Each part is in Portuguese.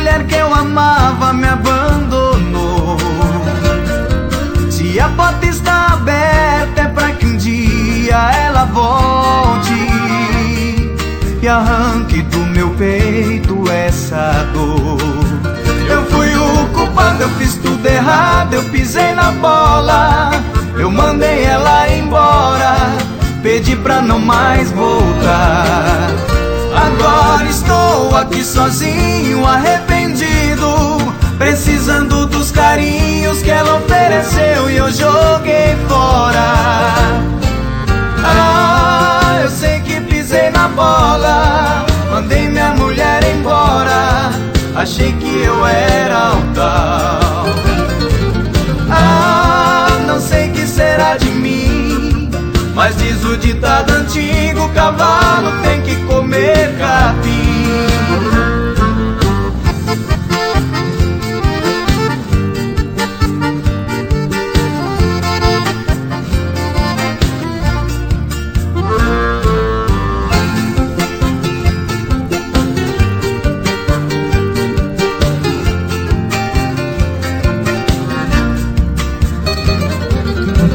mulher que eu amava me abandonou. Se a porta está aberta é pra que um dia ela volte e arranque do meu peito essa dor. Eu fui o culpado, eu fiz tudo errado, eu pisei na bola, eu mandei ela embora, pedi pra não mais voltar. Agora estou aqui sozinho, arrependido, precisando dos carinhos que ela ofereceu e eu joguei fora. Ah, eu sei que pisei na bola, mandei minha mulher embora, achei que eu era o tal. Ah, não sei que será de mim, mas diz o ditado antigo, cavalo tem que comer capim.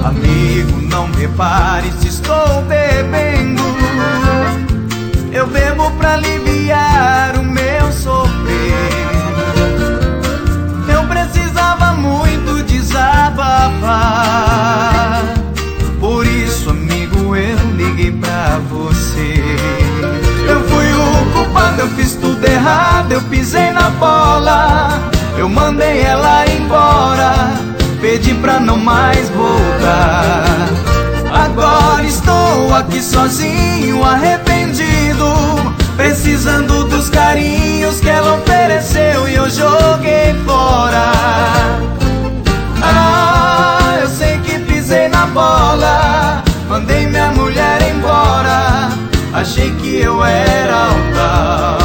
Amigo, não repare se estou bebendo, eu bebo pra aliviar o meu sofrer. Eu precisava muito desabafar, por isso, amigo, eu liguei pra você. Eu fui o culpado, eu fiz tudo errado, eu pisei na bola, eu mandei ela embora, pedi pra não mais voltar. Agora estou aqui sozinho, arrependido, precisando dos carinhos que ela ofereceu e eu joguei fora. Ah, eu sei que pisei na bola, mandei minha mulher embora, achei que eu era o tal.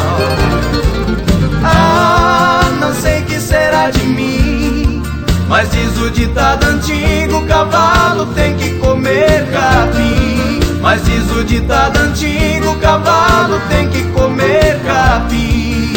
Ah, não sei que será de mim, mas diz o ditado antigo, cavalo tem que comer capim. Mas diz o ditado antigo, cavalo tem que comer capim.